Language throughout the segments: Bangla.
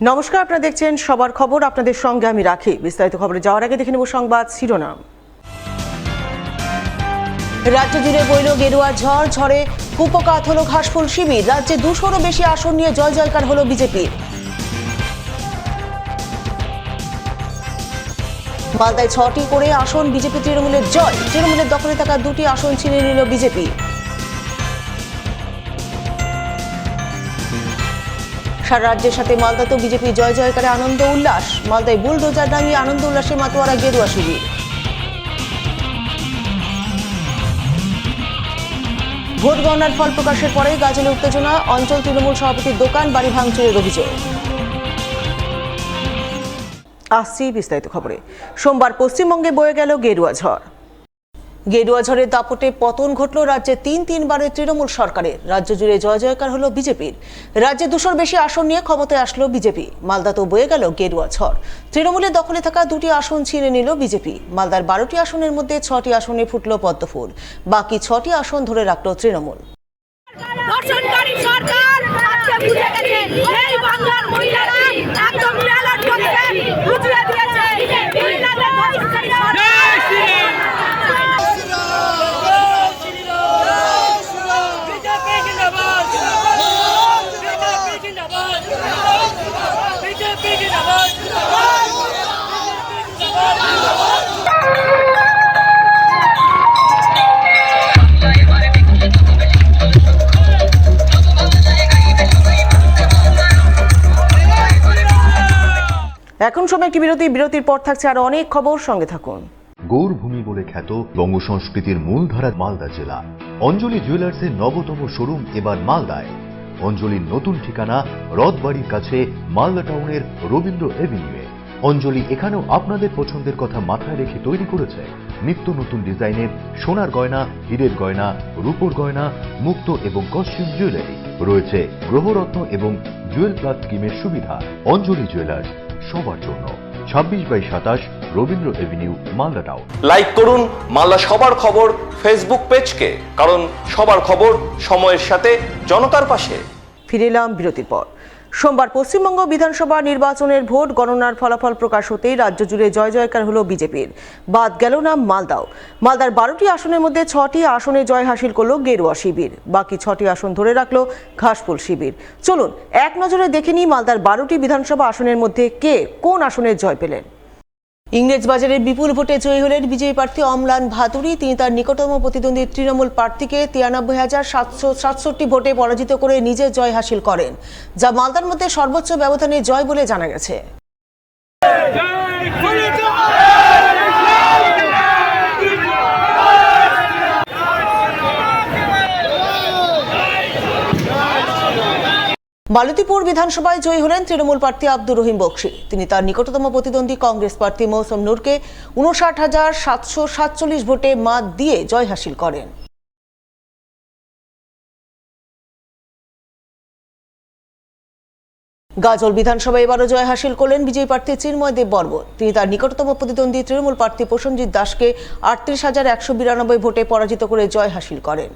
নমস্কার, আপনারা দেখছেন সবার খবর। আপনাদের সঙ্গে আমি রাখি। বিস্তারিত খবরে যাওয়ার আগে দেখে নেব সংবাদ শিরোনাম। রাজ্য জুড়ে বইল গেরুয়া ঝড়, ঝড়ে কুপকাত হলো ঘাসফুল শিবির। রাজ্যে 200-রও বেশি আসন নিয়ে জয় জয়কার হলো বিজেপির। মালদায় 6টি করে আসন বিজেপি তৃণমূলের জয়। তৃণমূলের দখলে থাকা 2টি আসন ছিনিয়ে নিল বিজেপি। সারা রাজ্যের সাথে মালদাতেও বিজেপি জয় জয়কারে আনন্দ উল্লাস। মালদায় বুলডোজার নামিয়ে আনন্দ উল্লাসে মাতোয়ারা গেরুয়া শিবির। ভোট গণনার ফল প্রকাশের পরে গাজলে উত্তেজনা। অঞ্চল তৃণমূল সভাপতির দোকান বাড়ি ভাঙচুরের অভিযোগ। আসছি বিস্তারিত খবরে। সোমবার পশ্চিমবঙ্গে বয়ে গেল গেরুয়া ঝড়। গেরুয়া ঝড়ের দাপটে পতন ঘটল রাজ্যে তিনবারের তৃণমূল সরকারের। রাজ্য জুড়ে জয় জয়কার হলো বিজেপির। রাজ্যে 200-র বেশি আসন নিয়ে ক্ষমতায় আসলো বিজেপি। মালদাতেও বয়ে গেল গেরুয়া ঝড়। তৃণমূলের দখলে থাকা 2টি আসন ছিনে নিল বিজেপি। মালদার 12টি আসনের মধ্যে 6টি আসনে ফুটল পদ্মফুল। বাকি 6টি আসন ধরে রাখল তৃণমূল। এখন সময় একটি বিরতির পর থাকছে আরো অনেক খবর। সঙ্গে থাকুন। গৌরভূমি বলে খ্যাত বঙ্গ সংস্কৃতির মূলধারা মালদা জেলা। অঞ্জলি জুয়েলার্সের নবতম শোরুম এবার মালদায়। অঞ্জলির নতুন ঠিকানা রথবাড়ির কাছে মালদা টাউনের রবীন্দ্র এভিনিউয়ে। অঞ্জলি এখানেও আপনাদের পছন্দের কথা মাথায় রেখে তৈরি করেছে নিত্য নতুন ডিজাইনের সোনার গয়না, হীরের গয়না, রূপোর গয়না, মুক্ত এবং কস্টিউম জুয়েলারি। রয়েছে গ্রহরত্ন এবং জুয়েল প্লাস স্কিমের সুবিধা। অঞ্জলি জুয়েলার্স, সবার জন্য। 26/27 Rabindra Avenue, Malda town. Like করুন মালদা সবার খবর ফেসবুক পেজকে, কারণ সবার খবর সময়ের সাথে জনতার পাশে। ফিরে এলাম বিরতির পর। সোমবার পশ্চিমবঙ্গ বিধানসভা নির্বাচনের ভোট গণনার ফলাফল প্রকাশ হতেই রাজ্য জুড়ে জয় জয়কার হলো বিজেপির। বাদ গেল না মালদাও। মালদার 12টি আসনের মধ্যে 6টি আসনে জয় হাসিল করলো গেরুয়া শিবির। বাকি 6টি আসন ধরে রাখলো ঘাসফুল শিবির। চলুন এক নজরে দেখে নিই মালদার 12টি বিধানসভা আসনের মধ্যে কে কোন আসনে জয় পেলেন। ইংরেজবাজারের বিপুল ভোটে জয়ী হলেন বিজেপি প্রার্থী অম্লান ভাদুরী। তিনি তার নিকটতম প্রতিদ্বন্দ্বী তৃণমূল প্রার্থীকে 93,767 ভোটে পরাজিত করে নিজের জয় হাসিল করেন, যা মালদার মধ্যে সর্বোচ্চ ব্যবধানে জয় বলে জানা গেছে। মালতীপুর বিধানসভায় জয়ী হলেন তৃণমূল প্রার্থী আব্দুর রহিম বক্সী। তিনি তার নিকটতম প্রতিদ্বন্দ্বী কংগ্রেস প্রার্থী মৌসুম নূরকে 59,747 ভোটে মাত দিয়ে জয় হাসিল করেন। গাজল বিধানসভায় এবারও জয় হাসিল করলেন বিজেপি প্রার্থী চিন্ময় দেব বর্মন। তিনি তার নিকটতম প্রতিদ্বন্দ্বী তৃণমূল প্রার্থী প্রসেনজিৎ দাসকে 38,192 ভোটে পরাজিত করে জয় হাসিল করেন।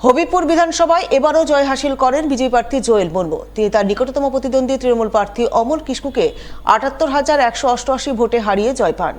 হবিবপুর বিধানসভায় এবারও জয় হাসিল করেন বিজেপি প্রার্থী জোয়েল মুর্মু। তিনি তার নিকটতম প্রতিদ্বন্দ্বী তৃণমূল প্রার্থী অমল কিস্কুকে 78,188 ভোটে হারিয়ে জয় পান।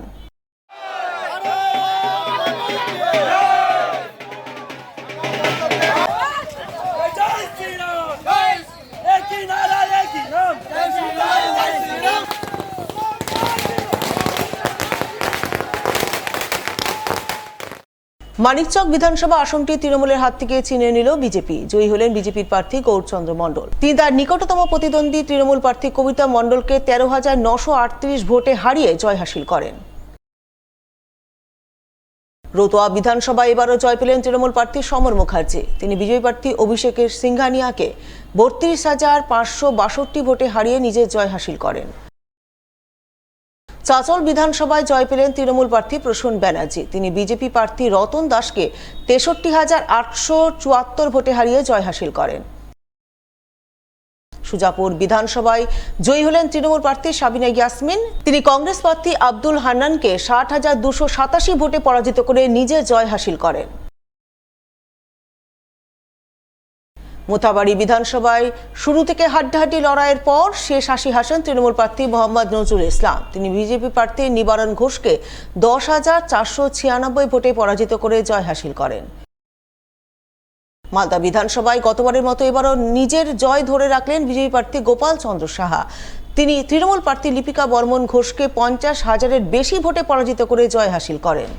মানিকচক বিধানসভা আসনটি তৃণমূলের হাত থেকে ছিনিয়ে নিল বিজেপি। জয়ী হলেন বিজেপির প্রার্থী গৌরচন্দ্র মণ্ডল। তিনি তার নিকটতম প্রতিদ্বন্দ্বী তৃণমূল প্রার্থী কবিতা মণ্ডলকে 13,938 ভোটে হারিয়ে জয় হাসিল করেন। রতুয়া বিধানসভায় এবারও জয় পেলেন তৃণমূল প্রার্থী সমর মুখার্জি। তিনি বিজেপি প্রার্থী অভিষেকের সিংঘানিয়াকে 32,562 ভোটে হারিয়ে নিজের জয় হাসিল করেন। চাচল বিধানসভায় জয় পেলেন তৃণমূল প্রার্থী প্রসূন ব্যানার্জি। তিনি বিজেপি প্রার্থী রতন দাসকে 63,874 ভোটে হারিয়ে জয় হাসিল করেন। সুজাপুর বিধানসভায় জয়ী হলেন তৃণমূল প্রার্থী সাবিনা ইয়াসমিন। তিনি কংগ্রেস প্রার্থী আব্দুল হান্নানকে 60,287 ভোটে পরাজিত করে নিজের জয় হাসিল করেন। মোথাবাড়ি বিধানসভায় শুরু থেকে হাড্ডাহাড্ডি লড়াইয়ের পর শেষ হাসি হাসেন তৃণমূল প্রার্থী মোহাম্মদ নজরুল ইসলাম। তিনি বিজেপি প্রার্থী নিবারণ ঘোষকে 10,496 ভোটে পরাজিত করে জয় হাসিল করেন। মালদা বিধানসভায় গতবারের মতো এবারও নিজের জয় ধরে রাখলেন বিজেপি প্রার্থী গোপাল চন্দ্র সাহা। তিনি তৃণমূল প্রার্থী লিপিকা বর্মন ঘোষকে 50,000-এর বেশি ভোটে পরাজিত করে জয় হাসিল করেন।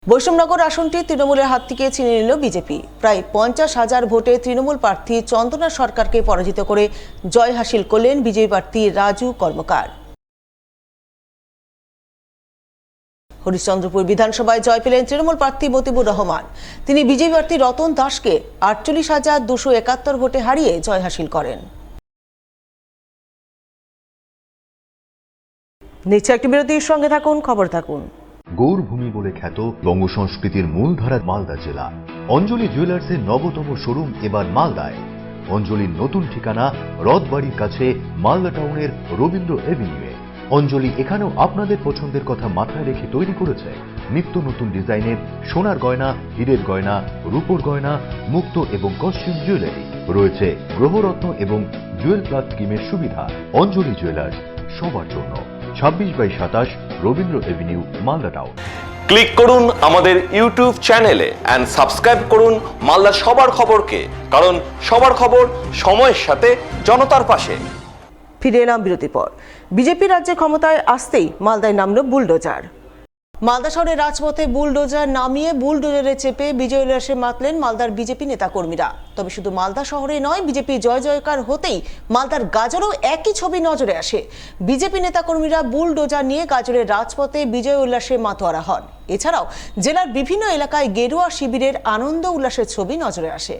বৈষ্ণবনগর আসনটি তৃণমূলের হাত থেকে ছিনিয়ে নিল বিজেপি। প্রায় 50,000 ভোটে তৃণমূল প্রার্থী চন্দনা সরকারকে পরাজিত করে জয় হাসিল করলেন বিজেপি প্রার্থী রাজু কর্মকার। হরিশ্চন্দ্রপুর বিধানসভায় জয় পেলেন তৃণমূল প্রার্থী মতিবুর রহমান। তিনি বিজেপি প্রার্থী রতন দাসকে 48,271 ভোটে হারিয়ে জয় হাসিল করেন। নিচে একটি বিরতির সঙ্গে থাকুন, খবর থাকুন। গৌরভূমি বলে খ্যাত বঙ্গ সংস্কৃতির মূলধারা মালদা জেলা। অঞ্জলি জুয়েলার্সের নবতম শোরুম এবার মালদায়। অঞ্জলির নতুন ঠিকানা রথবাড়ির কাছে মালদা টাউনের রবীন্দ্র এভিনিউয়ে। অঞ্জলি এখানেও আপনাদের পছন্দের কথা মাথায় রেখে তৈরি করেছে নিত্য নতুন ডিজাইনের সোনার গয়না, হীরের গয়না, রূপোর গয়না, মুক্ত এবং কস্টিউম জুয়েলারি। রয়েছে গ্রহরত্ন এবং জুয়েল প্লাস স্কিমের সুবিধা। অঞ্জলি জুয়েলার্স, সবার জন্য। 26/27 Rabindra Avenue, Malda town. Click করুন আমাদের ইউটিউব চ্যানেলে এন্ড সাবস্ক্রাইব করুন মালদা সবার খবরকে, কারণ সবার খবর সময়ের সাথে জনতার পাশে। ফিরে এলাম বিরতির পর। বিজেপি রাজ্যে ক্ষমতায় আসতেই মালদায় নামল বুলডোজার। মালদা শহরের রাজপথে বুলডোজার নামিয়ে বুলডোজারে চেপে বিজয় উল্লাসে মাতলেন মালদার বিজেপি নেতাকর্মীরা। তবে শুধু মালদা শহরে নয়, বিজেপি জয় জয়কার হতেই মালদার গাজরেও একই ছবি নজরে আসে। বিজেপি নেতাকর্মীরা বুলডোজার নিয়ে গাজরের রাজপথে বিজয় উল্লাসে মাতোয়ারা হন। এছাড়াও জেলার বিভিন্ন এলাকায় গেরুয়া শিবিরের আনন্দ উল্লাসের ছবি নজরে আসে।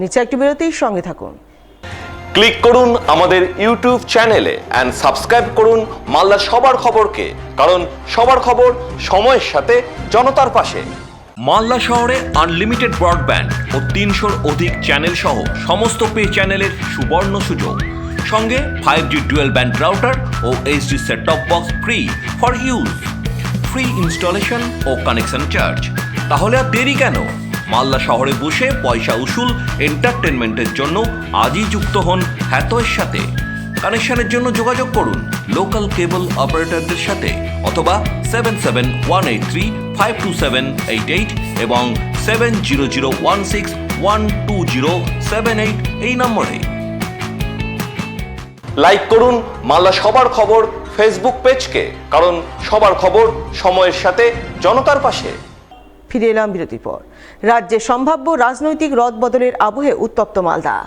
নিচে একটি বিরতির সঙ্গে থাকুন। ক্লিক করুন আমাদের ইউটিউব চ্যানেলে এন্ড সাবস্ক্রাইব করুন মালদা সবার খবরকে, কারণ সবার খবর সময়ের সাথে জনতার পাশে। মালদা শহরে আনলিমিটেড ব্রডব্যান্ড ও 300-র অধিক চ্যানেল সহ সমস্ত পে চ্যানেলের সুবর্ণ সুযোগ। সঙ্গে 5G ডুয়েল ব্যান্ড রাউটার ও HD set top box free for use. Free installation ও কানেকশন চার্জ। তাহলে আর দেরি কেন? মালদা শহরে বসে পয়সা উসুল এন্টারটেনমেন্টের জন্য আজই যুক্ত হন হ্যাথওয়ের সাথে। কানেকশনের জন্য যোগাযোগ করুন লোকাল কেবল অপারেটরদের সাথে অথবা 7718352788 এবং 7001612078 এই নম্বরে। লাইক করুন মালদা সবার খবর ফেসবুক পেজকে, কারণ সবার খবর সময়ের সাথে জনতার পাশে। ফিরে এলাম বিরতির পর। রাজ্যে সম্ভাব্য রাজনৈতিক রদবদলের আবহে উত্তপ্ত মালদা।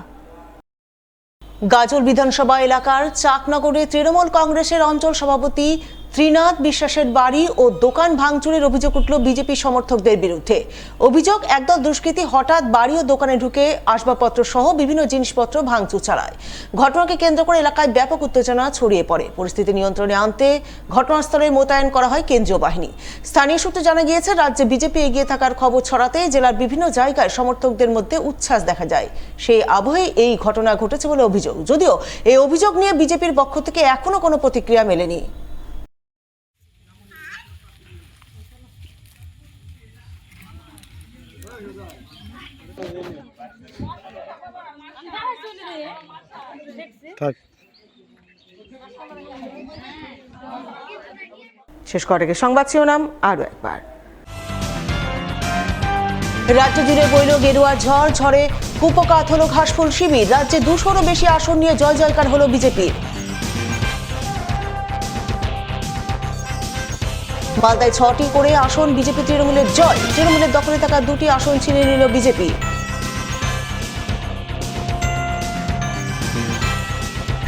গাজল বিধানসভা এলাকার চাকনগরে তৃণমূল কংগ্রেসের অঞ্চল সভাপতি ত্রিনাথ বিশ্বাসের বাড়ি ও দোকান ভাঙচুরের অভিযোগ উঠল বিজেপি সমর্থকদের বিরুদ্ধে। অভিযোগ, একদল দুষ্কৃতী হঠাৎ বাড়ি ও দোকানে ঢুকে আসবাবপত্র সহ বিভিন্ন জিনিসপত্র ভাঙচুর চালায়। ঘটনাকে কেন্দ্র করে এলাকায় ব্যাপক উত্তেজনা ছড়িয়ে পড়ে। পরিস্থিতি নিয়ন্ত্রণে আনতে ঘটনাস্থলে মোতায়েন করা হয় কেন্দ্রীয় বাহিনী। স্থানীয় সূত্রে জানা গিয়েছে, রাজ্যে বিজেপি এগিয়ে থাকার খবর ছড়াতে জেলার বিভিন্ন জায়গায় সমর্থকদের মধ্যে উচ্ছ্বাস দেখা যায়। সেই আবহে এই ঘটনা ঘটেছে বলে অভিযোগ, যদিও এই অভিযোগ নিয়ে বিজেপির পক্ষ থেকে এখনো কোনো প্রতিক্রিয়া মেলেনি। শেষ করার আগে সংবাদ শিরোনাম আরো একবার। রাজ্য জুড়ে বইল গেরুয়া ঝড়, ঝড়ে কুপকাত হলো ঘাসফুল শিবির। রাজ্যে 200-রও বেশি আসন নিয়ে জয় জয়কার হলো বিজেপির। মালদায় 6টি করে আসন বিজেপি তৃণমূলের জয়। তৃণমূলের দখলে থাকা 2টি আসন ছিনিয়ে নিল বিজেপি।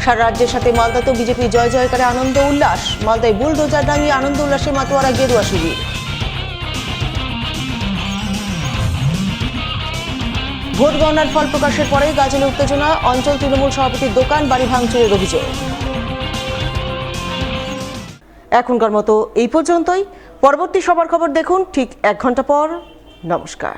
সারা রাজ্যের সাথে মালদাতেও বিজেপি জয় জয়কারে আনন্দ উল্লাস। মালদায় বুলডোজার নামিয়ে আনন্দ উল্লাসে মাতোয়ারা গেরুয়া শিবির। ভোট গণনার ফল প্রকাশের পরে গাজলে উত্তেজনা। অঞ্চল তৃণমূল সভাপতির দোকান বাড়ি ভাঙচুরের অভিযোগ। এখনকার মতো এই পর্যন্তই। পরবর্তী সবার খবর দেখুন ঠিক 1 ঘন্টা পর। নমস্কার।